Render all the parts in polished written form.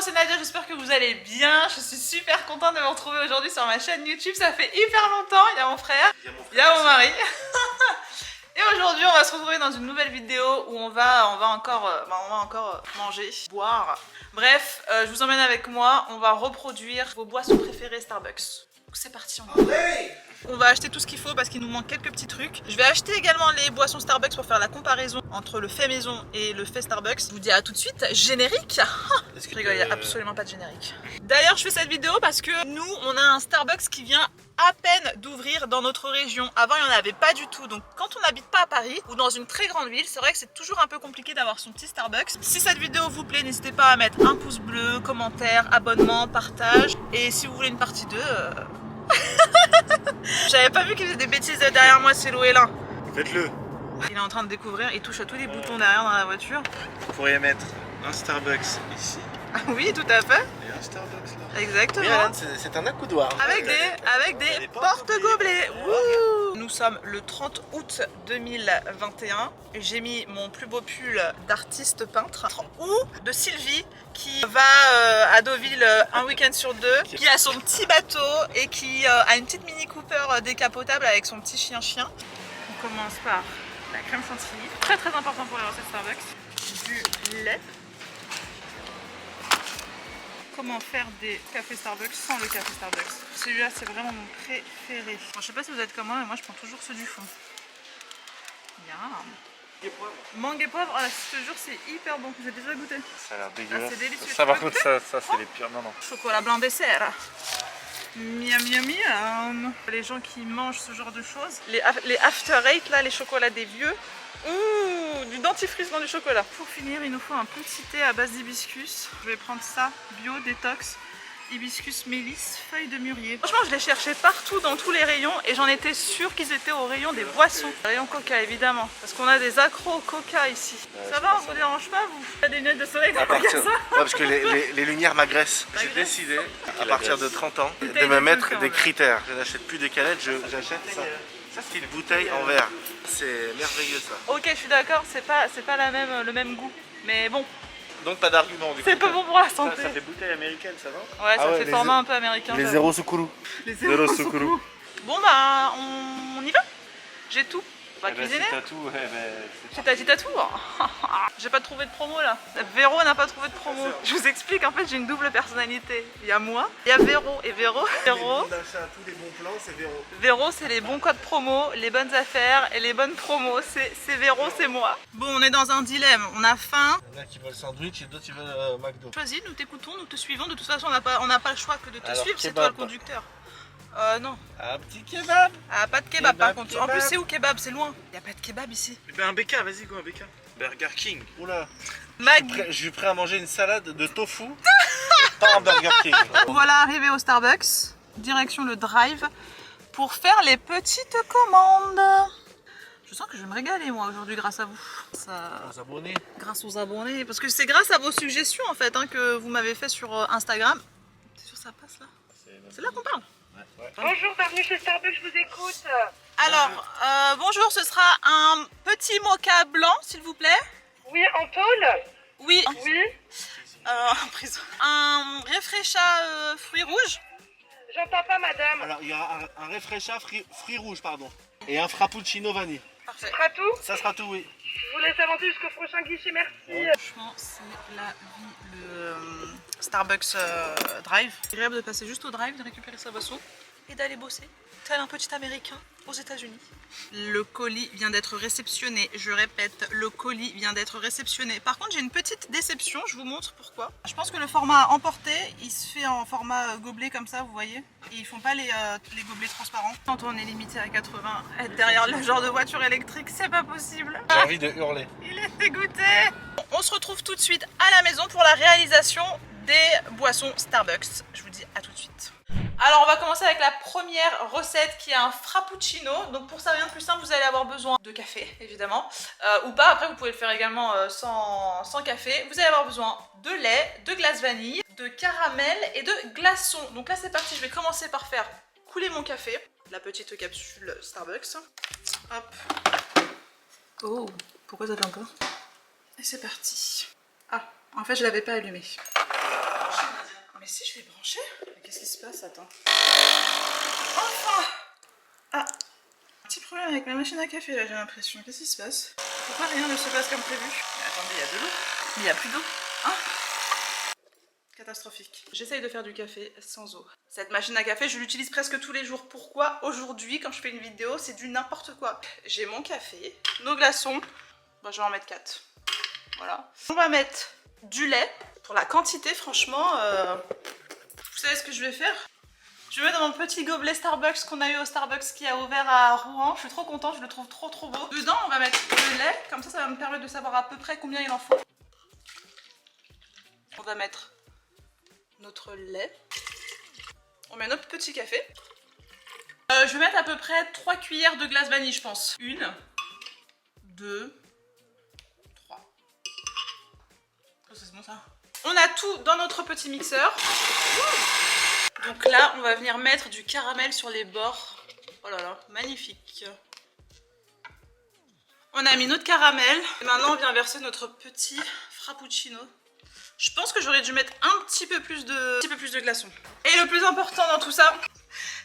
c'est Nadia, j'espère que vous allez bien. Je suis super contente de vous retrouver aujourd'hui sur ma chaîne YouTube. Ça fait hyper longtemps. Il y a mon frère, il y a mon mari. Et aujourd'hui, on va se retrouver dans une nouvelle vidéo où on va encore manger, boire. Bref, je vous emmène avec moi. On va reproduire vos boissons préférées Starbucks. C'est parti, on va acheter tout ce qu'il faut parce qu'il nous manque quelques petits trucs. Je vais acheter également les boissons Starbucks pour faire la comparaison entre le fait maison et le fait Starbucks. Je vous dis à tout de suite. Générique. Je rigole, il n'y a absolument pas de générique. D'ailleurs, je fais cette vidéo parce que nous, on a un Starbucks qui vient à peine d'ouvrir dans notre région. Avant, il n'y en avait pas du tout. Donc, quand on n'habite pas à Paris ou dans une très grande ville, c'est vrai que c'est toujours un peu compliqué d'avoir son petit Starbucks. Si cette vidéo vous plaît, n'hésitez pas à mettre un pouce bleu, commentaire, abonnement, partage. Et si vous voulez une partie 2... J'avais pas vu qu'il faisait des bêtises derrière moi, c'est Loélin. Faites-le. Il est en train de découvrir, il touche à tous les boutons derrière dans la voiture. Vous pourriez mettre un Starbucks ici Ah oui, tout à fait. et un Starbucks là. Exactement. Oui, Alan, c'est un accoudoir. Avec des porte-gobelets. Nous sommes le 30 août 2021. J'ai mis mon plus beau pull d'artiste peintre. Ou de Sylvie qui va à Deauville un week-end sur deux, qui a son petit bateau et qui a une petite Mini Cooper décapotable avec son petit chien-chien. On commence par la crème chantilly. Très très important pour les recettes Starbucks. Du lait. Comment faire des cafés Starbucks sans le café Starbucks. Celui-là, c'est vraiment mon préféré. Je sais pas si vous êtes comme moi, mais moi je prends toujours ceux du fond. Yum. Mangue et poivre, oh là, je te jure, c'est hyper bon. J'ai déjà goûté. Ça a l'air dégueulasse. Ah, c'est délicieux. Ça par contre, ça c'est les pires. Non, non. Chocolat blanc dessert. Miam miam miam. Les gens qui mangent ce genre de choses, les after eight là, les chocolats des vieux. Ouh, du dentifrice dans du chocolat. Pour finir, il nous faut un petit thé à base d'hibiscus. Je vais prendre ça, bio, détox, hibiscus mélisse, feuilles de mûrier. Franchement, je les cherchais partout dans tous les rayons et j'en étais sûre qu'ils étaient au rayon des boissons. Rayon coca, évidemment, parce qu'on a des accros au coca ici. Ça va, on vous dérange pas, vous? T'as des lunettes de soleil dans le magasin? Ouais, parce que les lumières m'agressent. J'ai décidé, à partir de 30 ans, de me mettre des critères. Je n'achète plus des canettes, j'achète ça. Ça, c'est une bouteille en verre. C'est merveilleux ça. Ok, je suis d'accord, c'est pas le même goût. Mais bon, Donc pas d'argument du coup. c'est pas bon pour la santé. Ça fait bouteille américaine, ça va? Ouais, ça fait format un peu américain. Les zéro Sukuru. Les zéro Sukuru. Bon bah, on y va. J'ai tout. On va cuisiner. Si t'as tout, ouais, J'ai t'as tout. J'ai pas trouvé de promo là. Véro n'a pas trouvé de promo. Je vous explique, en fait j'ai une double personnalité. Il y a moi, il y a Véro. Et Véro, tous les bons plans, c'est Véro. Véro c'est les bons codes promo, les bonnes affaires et les bonnes promos. C'est Véro, c'est moi. Bon, on est dans un dilemme. On a faim. Il y en a qui veulent sandwich et d'autres qui veulent McDo. Choisis, nous t'écoutons, nous te suivons. De toute façon, on n'a pas le choix que de te Alors, suivre, c'est kebab. toi le conducteur. Non. Un petit kebab. Ah, pas de kebab par contre. En Kebab. plus, c'est où kebab? C'est loin. Il n'y a pas de kebab ici. Eh ben un BK, vas-y go un BK. Burger King. Oula. Je suis prêt à manger une salade de tofu. Pas un Burger King. Voilà, arrivé au Starbucks. Direction le drive pour faire les petites commandes. Je sens que je vais me régaler moi aujourd'hui grâce à vous. Aux abonnés. Grâce aux abonnés. Parce que c'est grâce à vos suggestions en fait que vous m'avez fait sur Instagram. T'es sûr que ça passe là? C'est là qu'on parle. Ouais. Bonjour, bienvenue chez Starbucks, je vous écoute. Alors, bonjour, ce sera un petit mocha blanc, s'il vous plaît. Oui, en tôle? Oui. Oui. Un réfrécha fruits rouges. J'entends pas, madame. Alors il y aura un réfrécha fruits rouges pardon. Et un frappuccino vanille. Parfait. Ce sera tout? Ça sera tout oui. Je vous laisse avancer jusqu'au prochain guichet, merci. Franchement, c'est la vie, le Starbucks Drive. C'est agréable de passer juste au drive, de récupérer sa boisson et d'aller bosser, tel un petit américain aux États-Unis. Le colis vient d'être réceptionné, je répète, le colis vient d'être réceptionné. Par contre, j'ai une petite déception, je vous montre pourquoi. Je pense que le format emporté, il se fait en format gobelet comme ça, vous voyez. Et ils font pas les gobelets transparents. Quand on est limité à 80, être derrière le genre de voiture électrique, c'est pas possible. J'ai envie de hurler. Il est dégoûté. On se retrouve tout de suite à la maison pour la réalisation des boissons Starbucks. Je vous dis à tout de suite. Alors on va commencer avec la première recette qui est un frappuccino. Donc pour ça rien de plus simple, vous allez avoir besoin de café évidemment, ou pas, après vous pouvez le faire également sans café. Vous allez avoir besoin de lait, de glace vanille, de caramel et de glaçons. Donc là c'est parti, je vais commencer par faire couler mon café. La petite capsule Starbucks. Hop. Oh, pourquoi ça fait un peu? Et c'est parti. Ah, en fait je l'avais pas allumé. Mais si, je l'ai branché. Mais qu'est-ce qui se passe? Attends. Enfin. Ah. Un petit problème avec la machine à café là, j'ai l'impression. Qu'est-ce qui se passe? Pourquoi rien ne se passe comme prévu? Mais attendez, il y a de l'eau. Mais il n'y a plus d'eau. Hein? Catastrophique. J'essaye de faire du café sans eau. Cette machine à café, je l'utilise presque tous les jours. Pourquoi aujourd'hui, quand je fais une vidéo, c'est du n'importe quoi? J'ai mon café, nos glaçons. Bah, je vais en mettre 4. Voilà. On va mettre du lait. Pour la quantité, franchement, vous savez ce que je vais faire? Je vais mettre dans mon petit gobelet Starbucks qu'on a eu au Starbucks qui a ouvert à Rouen. Je suis trop contente, je le trouve trop beau. Dedans, on va mettre le lait. Comme ça va me permettre de savoir à peu près combien il en faut. On va mettre notre lait. On met notre petit café. Je vais mettre à peu près 3 cuillères de glace vanille, je pense. 1, 2, 3. Oh, c'est bon ça. On a tout dans notre petit mixeur. Donc là, on va venir mettre du caramel sur les bords. Oh là là, magnifique. On a mis notre caramel. Et maintenant, on vient verser notre petit frappuccino. Je pense que j'aurais dû mettre un petit peu plus de glaçons. Et le plus important dans tout ça,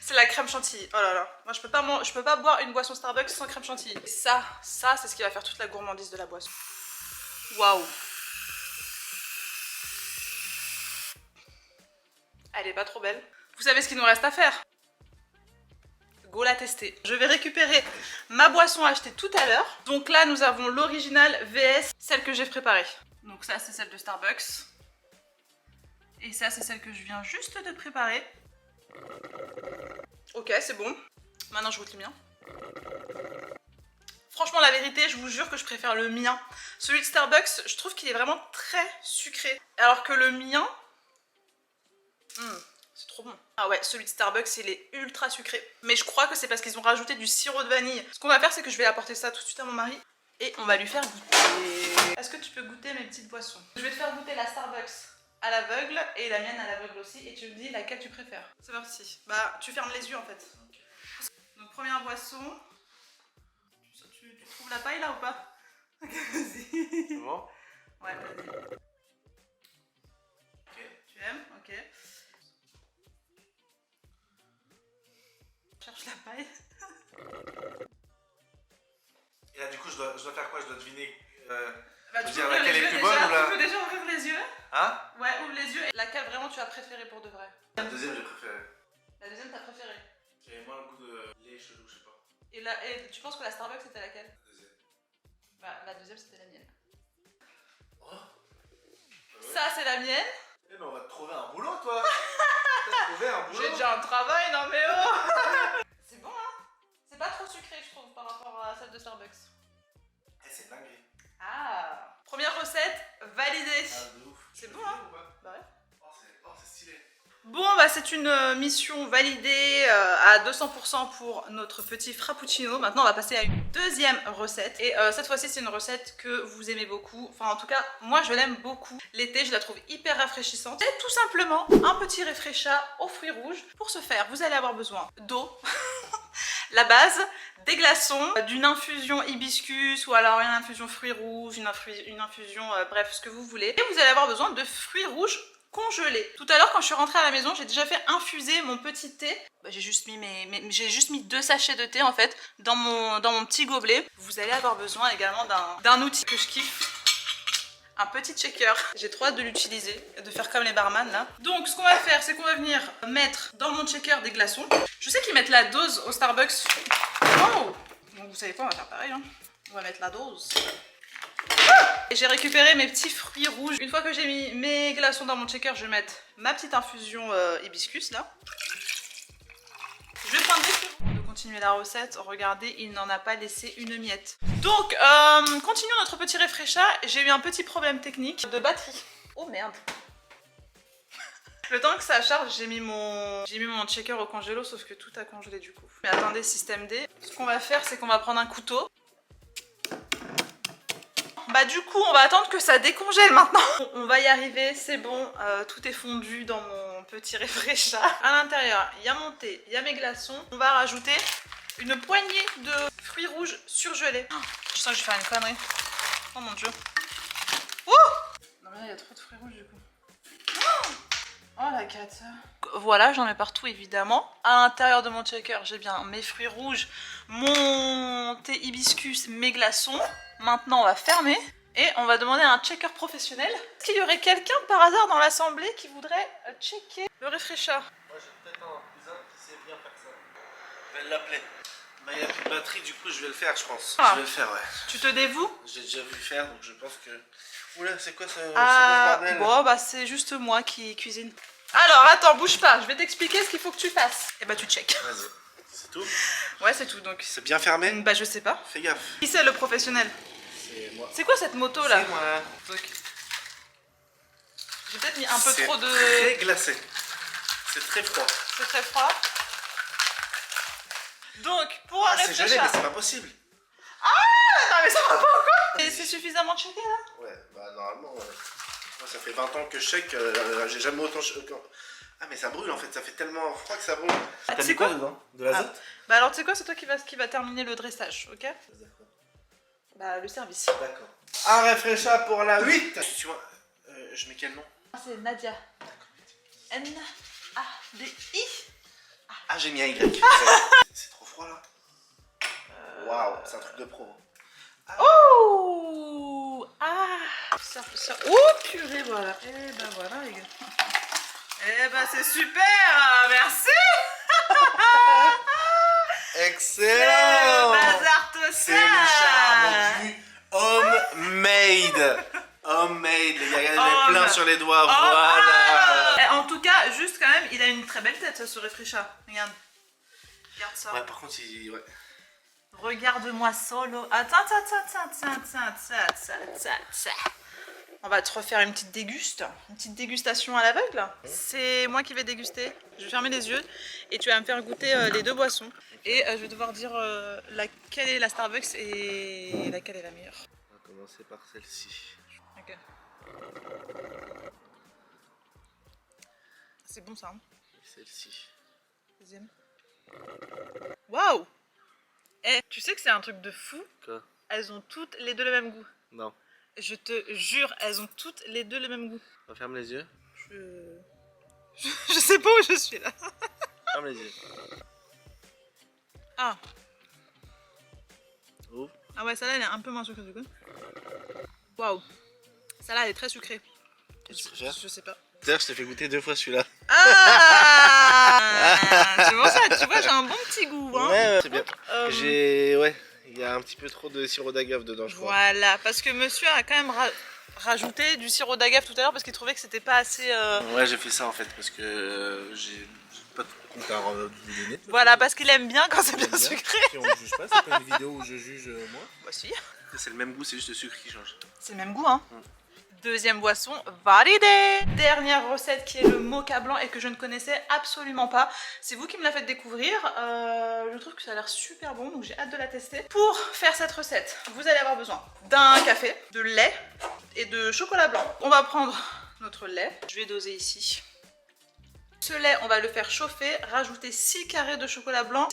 c'est la crème chantilly. Oh là là, moi je peux pas boire une boisson Starbucks sans crème chantilly. Et ça c'est ce qui va faire toute la gourmandise de la boisson. Waouh. Elle est pas trop belle. Vous savez ce qu'il nous reste à faire? Go la tester. Je vais récupérer ma boisson achetée tout à l'heure. Donc là, nous avons l'original VS, celle que j'ai préparée. Donc ça, c'est celle de Starbucks. Et ça, c'est celle que je viens juste de préparer. Ok, c'est bon. Maintenant, je goûte le mien. Franchement, la vérité, je vous jure que je préfère le mien. Celui de Starbucks, je trouve qu'il est vraiment très sucré. Alors que le mien... c'est trop bon. Ah ouais, celui de Starbucks, il est ultra sucré. Mais je crois que c'est parce qu'ils ont rajouté du sirop de vanille. Ce qu'on va faire, c'est que je vais apporter ça tout de suite à mon mari. Et on va lui faire goûter. Est-ce que tu peux goûter mes petites boissons? Je vais te faire goûter la Starbucks à l'aveugle et la mienne à l'aveugle aussi. Et tu me dis laquelle tu préfères. C'est parti. Bah, tu fermes les yeux en fait. Donc, première boisson. Tu trouves la paille là ou pas? Vas-y. C'est bon? Ouais, vas-y. Ok. Tu aimes? Ok. Cherche la paille. Et là, du coup, je dois faire quoi? Je dois deviner. Bah, tu tu dire peux laquelle ouvrir est les plus yeux bonne déjà. ou la... Tu peux déjà ouvrir les yeux. Hein? Ouais, ouvre les yeux. Et laquelle vraiment tu as préféré pour de vrai? La deuxième, j'ai préféré. La deuxième, t'as préféré. J'avais moins le goût de lait chelou, je sais pas. Et tu penses que la Starbucks c'était laquelle? La deuxième. Bah, la deuxième c'était la mienne. Oh. Ah ouais. Ça c'est la mienne. Eh mais on va te trouver un boulot, toi. T'as trouvé un boulot. J'ai déjà un travail, non mais oh. C'est bon hein. C'est pas trop sucré je trouve par rapport à celle de Starbucks. Eh, c'est dingue. Ah. Première recette validée. Ah, de ouf. C'est Tu bon veux hein. ou pas? Bah ouais. Oh, c'est stylé. Bon bah c'est une mission validée à 200% pour notre petit frappuccino. Maintenant on va passer à une deuxième recette. Et cette fois-ci c'est une recette que vous aimez beaucoup. Enfin en tout cas moi je l'aime beaucoup. L'été je la trouve hyper rafraîchissante. C'est tout simplement un petit réfrécha aux fruits rouges. Pour ce faire vous allez avoir besoin d'eau. La base, des glaçons, d'une infusion hibiscus ou alors une infusion fruits rouges, une infusion bref ce que vous voulez. Et vous allez avoir besoin de fruits rouges congelés. Tout à l'heure quand je suis rentrée à la maison j'ai déjà fait infuser mon petit thé. Bah, j'ai juste mis 2 sachets de thé en fait dans mon petit gobelet. Vous allez avoir besoin également d'un outil que je kiffe. Un petit shaker. J'ai trop hâte de l'utiliser, de faire comme les barman là. Donc ce qu'on va faire c'est qu'on va venir mettre dans mon shaker des glaçons. Je sais qu'ils mettent la dose au Starbucks. Oh. Donc vous savez quoi, on va faire pareil hein. On va mettre la dose. Et j'ai récupéré mes petits fruits rouges. Une fois que j'ai mis mes glaçons dans mon shaker, je vais mettre ma petite infusion hibiscus là. Je vais prendre des fruits rouges. De continuer la recette, regardez, il n'en a pas laissé une miette. Donc, continuons notre petit réfrécha. J'ai eu un petit problème technique de batterie. Oh merde. Le temps que ça charge, j'ai mis mon shaker au congélo, sauf que tout a congelé du coup. Mais attendez, système D. Ce qu'on va faire, c'est qu'on va prendre un couteau. Bah du coup on va attendre que ça décongèle maintenant. On va y arriver, c'est bon, tout est fondu dans mon petit réfrécha. À l'intérieur, il y a mon thé, il y a mes glaçons. On va rajouter une poignée de fruits rouges surgelés. Oh, je sens que je vais faire une connerie. Oh mon dieu. Oh non mais là il y a trop de fruits rouges du coup. Oh la carte. Voilà, j'en mets partout évidemment. À l'intérieur de mon shaker, j'ai bien mes fruits rouges, mon thé hibiscus, mes glaçons. Maintenant, on va fermer et on va demander à un checker professionnel. Est-ce qu'il y aurait quelqu'un par hasard dans l'assemblée qui voudrait checker le réfléchisseur? Moi j'ai peut-être un cousin qui sait bien faire ça. Je vais l'appeler. Mais il n'y a plus de batterie, du coup je vais le faire, je pense. Ah. Je vais le faire, ouais. Tu te dévoues? J'ai déjà vu le faire, donc je pense que... Oula, c'est quoi ce bordel? Bon, bah c'est juste moi qui cuisine. Alors, attends, bouge pas, je vais t'expliquer ce qu'il faut que tu fasses. Et bah tu check. Vas-y. C'est tout? Ouais, c'est tout, donc. C'est bien fermé? Bah je sais pas. Fais gaffe. Qui c'est le professionnel? C'est moi. C'est quoi cette moto là? C'est moi. Donc, j'ai peut-être mis un peu trop de... C'est très glacé. C'est très froid. C'est très froid. Donc, pour un Ah, c'est gelé, réfléchir... mais c'est pas possible. Non mais ça va pas encore. Et c'est suffisamment checké là? Ouais, bah normalement, moi ça fait 20 ans que je check, j'ai jamais autant... Ah mais ça brûle en fait, ça fait tellement froid que ça brûle. T'as mis quoi dedans? De l'azote? Bah alors tu sais quoi, c'est toi qui va terminer le dressage, ok? Bah le service. D'accord. Un réfléchisseur pour la 8. Tu vois, je mets quel nom? C'est Nadia. N-A-D-I. Ah, j'ai mis un Y. C'est trop froid là. Waouh, c'est un truc de pro. Oh! Ah! Ça. Oh purée, voilà. Et bah voilà les gars. Eh bah c'est super! Merci! Excellent! Bazar total! C'est le charme du homemade. Homemade, les gars, regardez, plein sur les doigts, voilà. En tout cas, juste quand même, il a une très belle tête ce réfléchisseur. Regarde. Regarde ça. Ouais, par contre, ouais. Regarde-moi solo. Attends. On va te refaire une petite dégustation à l'aveugle. C'est moi qui vais déguster. Je vais fermer les yeux et tu vas me faire goûter les deux boissons. Et je vais devoir dire laquelle est la Starbucks et laquelle est la meilleure. On va commencer par celle-ci. Ok. C'est bon ça, hein? Celle-ci. Deuxième. Waouh! Eh, tu sais que c'est un truc de fou? Quoi? Elles ont toutes les deux le même goût. Non. Je te jure, elles ont toutes les deux le même goût. On ferme les yeux. Je sais pas où je suis là. Ferme les yeux. Ah. Ouvre. Ah ouais, celle-là elle est un peu moins sucrée du coup. Waouh. Celle-là elle est très sucrée. Je sais pas. D'ailleurs, je t'ai fait goûter 2 fois celui-là. Ah. C'est bon ça, tu vois, j'ai un bon petit goût. Hein. Ouais, c'est bien. Euh, Ouais, il y a un petit peu trop de sirop d'agave dedans, je crois. Voilà, parce que monsieur a quand même rajouté du sirop d'agave tout à l'heure parce qu'il trouvait que c'était pas assez... Ouais, j'ai fait ça en fait parce que j'ai pas de compte à vous donner. Voilà, parce qu'il aime bien quand c'est bien sucré. Si on ne juge pas, c'est pas une vidéo où je juge moi. Moi aussi. C'est le même goût, c'est juste le sucre qui change. C'est le même goût, hein. Deuxième boisson, validée. Dernière recette qui est le mocha blanc et que je ne connaissais absolument pas. C'est vous qui me la faites découvrir. Je trouve que ça a l'air super bon, donc j'ai hâte de la tester. Pour faire cette recette, vous allez avoir besoin d'un café, de lait et de chocolat blanc. On va prendre notre lait. Je vais doser ici. Ce lait, on va le faire chauffer, rajouter 6 carrés de chocolat blanc.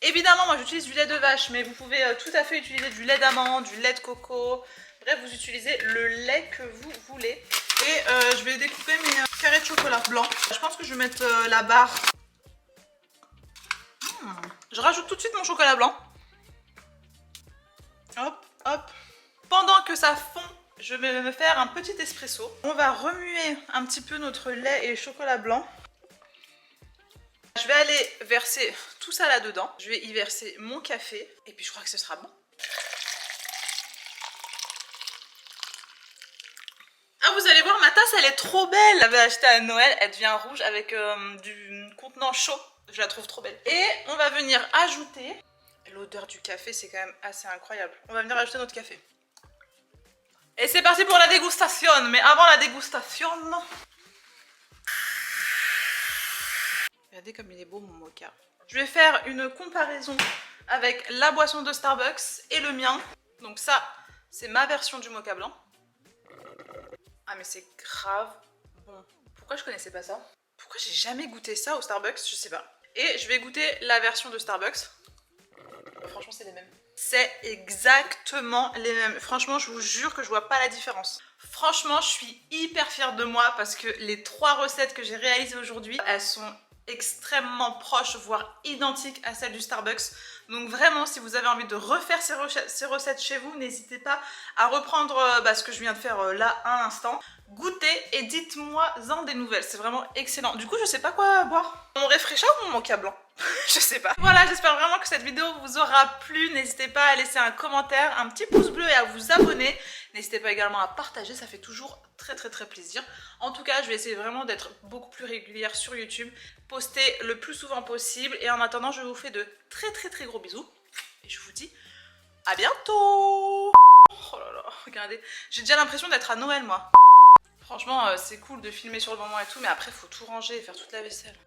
Évidemment, moi j'utilise du lait de vache, mais vous pouvez tout à fait utiliser du lait d'amande, du lait de coco. Bref, vous utilisez le lait que vous voulez. Et je vais découper mes carrés de chocolat blanc. Je pense que je vais mettre la barre. Je rajoute tout de suite mon chocolat blanc. Hop, hop. Pendant que ça fond, je vais me faire un petit espresso. On va remuer un petit peu notre lait et chocolat blanc. Je vais aller verser tout ça là-dedans. Je vais y verser mon café. Et puis je crois que ce sera bon. Ah, vous allez voir, ma tasse, elle est trop belle. Je l'avais achetée à Noël, elle devient rouge avec du contenant chaud. Je la trouve trop belle. Et on va venir ajouter... L'odeur du café, c'est quand même assez incroyable. On va venir ajouter notre café. Et c'est parti pour la dégustation. Mais avant la dégustation... Regardez comme il est beau mon mocha. Je vais faire une comparaison avec la boisson de Starbucks et le mien. Donc ça, c'est ma version du mocha blanc. Ah mais c'est grave bon. Pourquoi je connaissais pas ça? Pourquoi j'ai jamais goûté ça au Starbucks? Je sais pas. Et je vais goûter la version de Starbucks. Franchement c'est les mêmes. c'est exactement les mêmes. Franchement, je vous jure que je vois pas la différence. Franchement, je suis hyper fière de moi parce que les 3 recettes que j'ai réalisées aujourd'hui, elles sont extrêmement proches, voire identiques à celles du Starbucks. Donc vraiment, si vous avez envie de refaire ces recettes chez vous, n'hésitez pas à reprendre ce que je viens de faire là à l'instant. Goûtez et dites-moi-en des nouvelles, c'est vraiment excellent. Du coup, je sais pas quoi boire. Mon réfléchisseur ou mon mocha blanc? Je sais pas. Voilà, j'espère vraiment que cette vidéo vous aura plu. N'hésitez pas à laisser un commentaire, un petit pouce bleu et à vous abonner. N'hésitez pas également à partager, ça fait toujours très plaisir. En tout cas, je vais essayer vraiment d'être beaucoup plus régulière sur YouTube, poster le plus souvent possible. Et en attendant, je vous fais de très gros bisous. Et je vous dis à bientôt. Oh là là, regardez, j'ai déjà l'impression d'être à Noël moi. Franchement, c'est cool de filmer sur le moment et tout, mais après, faut tout ranger et faire toute la vaisselle.